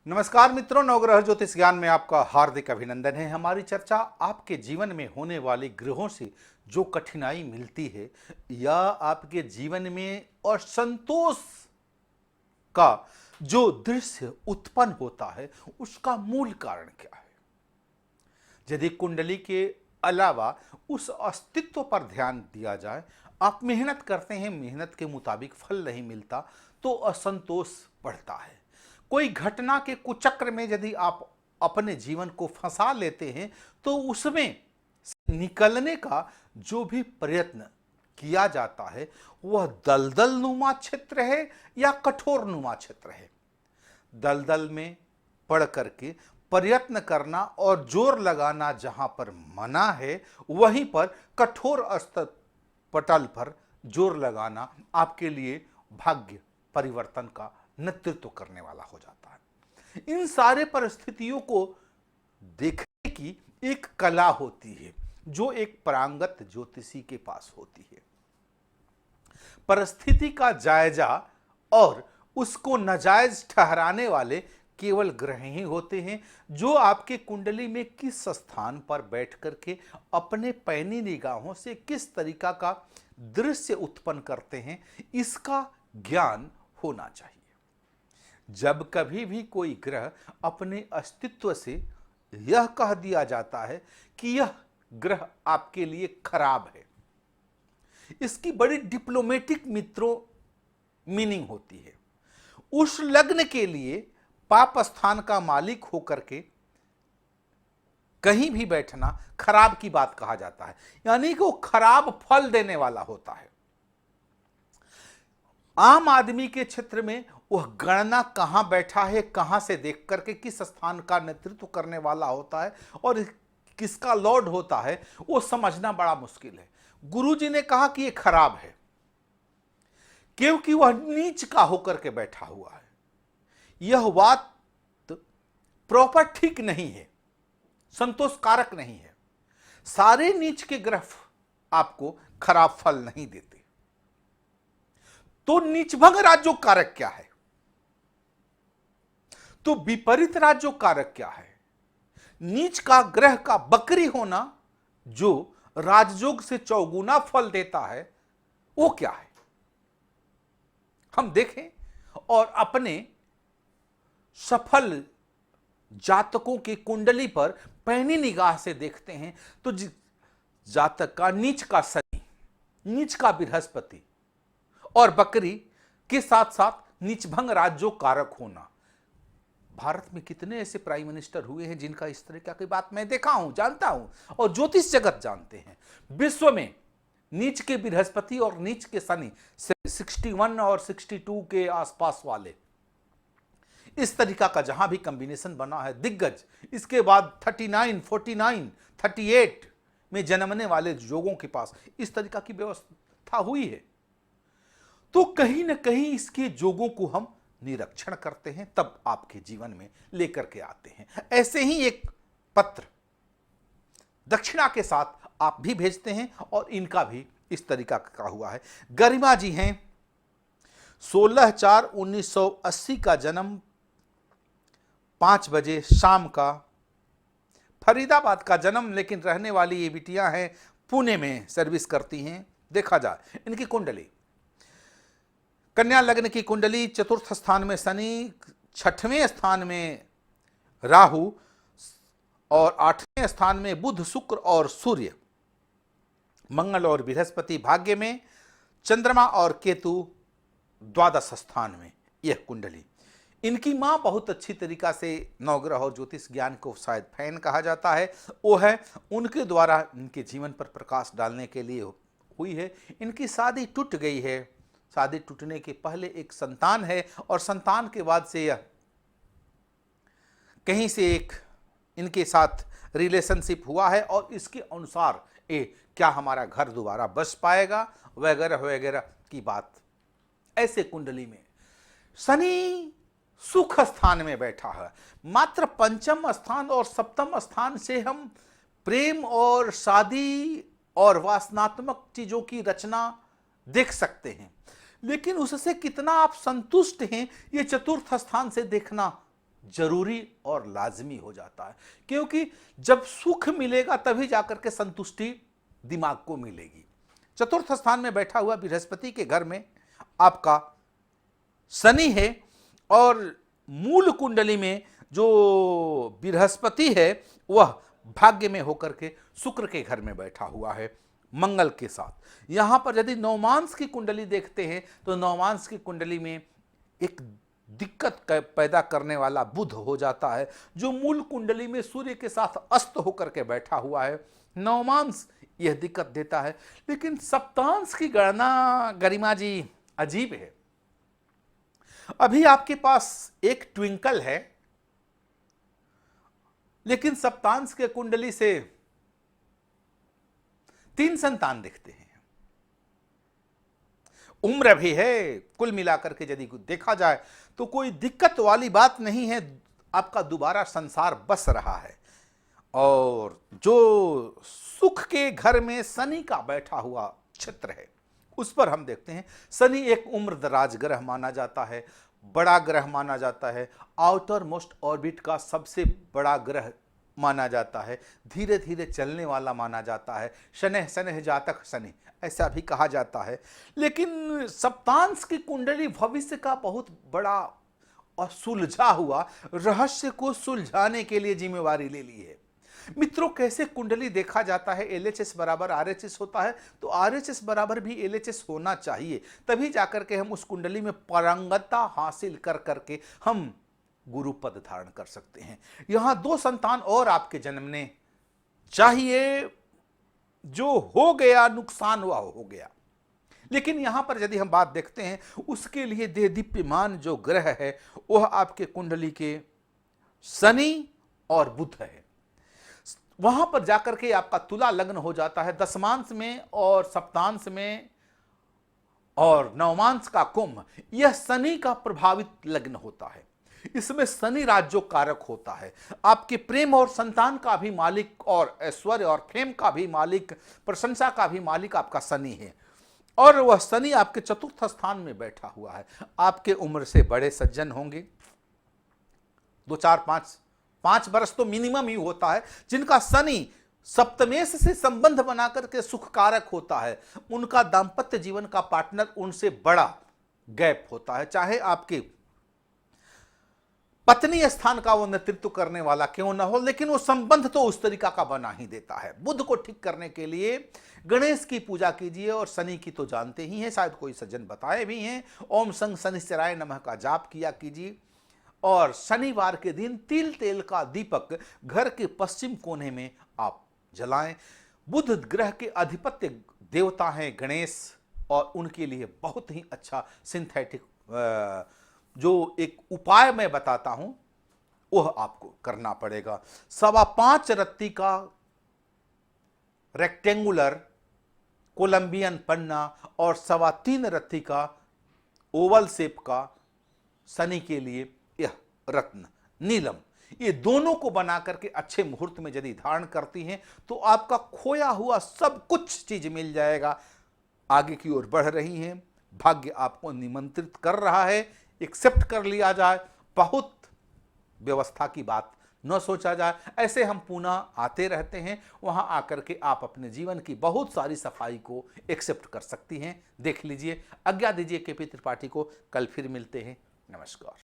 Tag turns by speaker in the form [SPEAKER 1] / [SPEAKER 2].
[SPEAKER 1] नमस्कार मित्रों, नवग्रह ज्योतिष ज्ञान में आपका हार्दिक अभिनंदन है। हमारी चर्चा आपके जीवन में होने वाले ग्रहों से जो कठिनाई मिलती है या आपके जीवन में असंतोष का जो दृश्य उत्पन्न होता है उसका मूल कारण क्या है। यदि कुंडली के अलावा उस अस्तित्व पर ध्यान दिया जाए, आप मेहनत करते हैं, मेहनत के मुताबिक फल नहीं मिलता तो असंतोष बढ़ता है। कोई घटना के कुचक्र में यदि आप अपने जीवन को फंसा लेते हैं तो उसमें निकलने का जो भी प्रयत्न किया जाता है वह दलदल नुमा क्षेत्र है या कठोर नुमा क्षेत्र है। दलदल में पड़ करके प्रयत्न करना और जोर लगाना जहां पर मना है, वहीं पर कठोर स्तर पटल पर जोर लगाना आपके लिए भाग्य परिवर्तन का नेतृत्व करने वाला हो जाता है। इन सारे परिस्थितियों को देखने की एक कला होती है जो एक पारंगत ज्योतिषी के पास होती है। परिस्थिति का जायजा और उसको नाजायज ठहराने वाले केवल ग्रह ही होते हैं जो आपके कुंडली में किस स्थान पर बैठ करके अपने पैनी निगाहों से किस तरीका का दृश्य उत्पन्न करते हैं, इसका ज्ञान होना चाहिए। जब कभी भी कोई ग्रह अपने अस्तित्व से यह कह दिया जाता है कि यह ग्रह आपके लिए खराब है, इसकी बड़ी डिप्लोमेटिक मित्रों मीनिंग होती है। उस लग्न के लिए पाप स्थान का मालिक होकर के कहीं भी बैठना खराब की बात कहा जाता है, यानी कि वो खराब फल देने वाला होता है। आम आदमी के क्षेत्र में वह गणना कहां बैठा है, कहां से देख करके किस स्थान का नेतृत्व करने वाला होता है और किसका लॉर्ड होता है, वो समझना बड़ा मुश्किल है। गुरुजी ने कहा कि यह खराब है क्योंकि वह नीच का होकर के बैठा हुआ है। यह बात प्रॉपर ठीक नहीं है, संतोषकारक नहीं है। सारे नीच के ग्रह आपको खराब फल नहीं देते। तो नीचभंग राज्यों कारक क्या है, तो विपरीत राज्यों कारक क्या है। नीच का ग्रह का बकरी होना जो राजयोग से चौगुना फल देता है वो क्या है, हम देखें और अपने सफल जातकों की कुंडली पर पैनी निगाह से देखते हैं तो जातक का नीच का शनि, नीच का बृहस्पति और बकरी के साथ साथ नीचभंग राज्यों कारक होना। भारत में कितने ऐसे प्राइम मिनिस्टर हुए हैं जिनका इस तरह की बात मैं देखा हूं, जानता हूं और ज्योतिष जगत जानते हैं। विश्व में नीच के बृहस्पति और नीच के शनि 61 और 62 के आसपास वाले इस तरीका का जहां भी कॉम्बिनेशन बना है दिग्गज, इसके बाद 39, 49, 38 में जन्मने वाले योगों के पास इस तरीका की व्यवस्था हुई है। तो कहीं ना कहीं इसके जोगों को हम निरीक्षण करते हैं, तब आपके जीवन में लेकर के आते हैं। ऐसे ही एक पत्र दक्षिणा के साथ आप भी भेजते हैं और इनका भी इस तरीका का हुआ है। गरिमा जी हैं 16/4/1980 का जन्म, 5 बजे शाम का, फरीदाबाद का जन्म, लेकिन रहने वाली ये बिटियां हैं पुणे में सर्विस करती हैं। देखा जाए इनकी कुंडली, कन्या लग्न की कुंडली, चतुर्थ स्थान में शनि, 6वें स्थान में राहु और 8वें स्थान में बुध, शुक्र और सूर्य, मंगल और बृहस्पति भाग्य में, चंद्रमा और केतु द्वादश स्थान में। यह कुंडली, इनकी मां बहुत अच्छी तरीका से नवग्रह और ज्योतिष ज्ञान को शायद फैन कहा जाता है, वो है उनके द्वारा इनके जीवन पर प्रकाश डालने के लिए हुई है। इनकी शादी टूट गई है, शादी टूटने के पहले एक संतान है और संतान के बाद से यह कहीं से एक इनके साथ रिलेशनशिप हुआ है और इसके अनुसार क्या हमारा घर दोबारा बस पाएगा वगैरह वगैरह की बात। ऐसे कुंडली में शनि सुख स्थान में बैठा है, मात्र 5म स्थान और 7म स्थान से हम प्रेम और शादी और वासनात्मक चीजों की रचना देख सकते हैं, लेकिन उससे कितना आप संतुष्ट हैं ये चतुर्थ स्थान से देखना जरूरी और लाजमी हो जाता है, क्योंकि जब सुख मिलेगा तभी जाकर के संतुष्टि दिमाग को मिलेगी। चतुर्थ स्थान में बैठा हुआ बृहस्पति के घर में आपका शनि है और मूल कुंडली में जो बृहस्पति है वह भाग्य में होकर के शुक्र के घर में बैठा हुआ है मंगल के साथ। यहां पर यदि नवमांस की कुंडली देखते हैं तो नवमांस की कुंडली में एक दिक्कत पैदा करने वाला बुध हो जाता है, जो मूल कुंडली में सूर्य के साथ अस्त होकर के बैठा हुआ है। नवमांस यह दिक्कत देता है, लेकिन सप्तांश की गणना गरिमा जी अजीब है। अभी आपके पास एक ट्विंकल है, लेकिन सप्तांश के कुंडली से 3 संतान दिखते हैं। उम्र भी है, कुल मिलाकर के यदि देखा जाए तो कोई दिक्कत वाली बात नहीं है, आपका दोबारा संसार बस रहा है। और जो सुख के घर में शनि का बैठा हुआ क्षेत्र है उस पर हम देखते हैं, शनि एक उम्रदराज ग्रह माना जाता है, बड़ा ग्रह माना जाता है, आउटर मोस्ट ऑर्बिट का सबसे बड़ा ग्रह माना जाता है, धीरे धीरे चलने वाला माना जाता है, शनैः शनैः जातक शनि ऐसा भी कहा जाता है। लेकिन सप्तांश की कुंडली भविष्य का बहुत बड़ा और सुलझा हुआ रहस्य को सुलझाने के लिए जिम्मेवारी ले ली है। मित्रों, कैसे कुंडली देखा जाता है? LHS बराबर RHS होता है, तो RHS बराबर भी LHS होना चाहिए, तभी जाकर के हम उस कुंडली में पारंगतता हासिल कर करके हम गुरु पद धारण कर सकते हैं। यहां 2 संतान और आपके जन्मने चाहिए, जो हो गया नुकसान हुआ हो गया। लेकिन यहां पर यदि हम बात देखते हैं, उसके लिए देदीप्यमान जो ग्रह है वह आपके कुंडली के शनि और बुध है। वहां पर जाकर के आपका तुला लग्न हो जाता है, दशमांश में और सप्तांश में और नवमांश का कुंभ, यह शनि का प्रभावित लग्न होता है। इसमें शनि राज्यों कारक होता है, आपके प्रेम और संतान का भी मालिक और ऐश्वर्य और फेम का भी मालिक, प्रशंसा का भी मालिक आपका शनि है। और वह शनि आपके चतुर्थ स्थान में बैठा हुआ है। आपके उम्र से बड़े सज्जन होंगे, 2-4-5 वर्ष तो मिनिमम ही होता है, जिनका शनि सप्तमेश से संबंध बनाकर के सुख कारक होता है, उनका दांपत्य जीवन का पार्टनर उनसे बड़ा गैप होता है, चाहे आपके पत्नी स्थान का वो नेतृत्व करने वाला क्यों ना हो, लेकिन वो संबंध तो उस तरीका का बना ही देता है। बुध को ठीक करने के लिए गणेश की पूजा कीजिए, और शनि की तो जानते ही हैं, शायद कोई सज्जन बताए भी हैं, ओम संग शनिश्चराय नमः का जाप किया कीजिए। और शनिवार के दिन तिल तेल का दीपक घर के पश्चिम कोने में आप जलाएं। बुध ग्रह के अधिपत्य देवता हैं गणेश, और उनके लिए बहुत ही अच्छा सिंथेटिक जो एक उपाय मैं बताता हूं वह आपको करना पड़ेगा। 5.25 रत्ती का रेक्टेंगुलर कोलंबियन पन्ना और 3.25 रत्ती का ओवल शेप का शनि के लिए यह रत्न नीलम, ये दोनों को बना करके अच्छे मुहूर्त में यदि धारण करती हैं तो आपका खोया हुआ सब कुछ चीज मिल जाएगा। आगे की ओर बढ़ रही हैं, भाग्य आपको निमंत्रित कर रहा है, एक्सेप्ट कर लिया जाए, बहुत व्यवस्था की बात न सोचा जाए। ऐसे हम पुनः आते रहते हैं, वहां आकर के आप अपने जीवन की बहुत सारी सफाई को एक्सेप्ट कर सकती हैं। देख लीजिए। आज्ञा दीजिए KP त्रिपाठी को, कल फिर मिलते हैं। नमस्कार।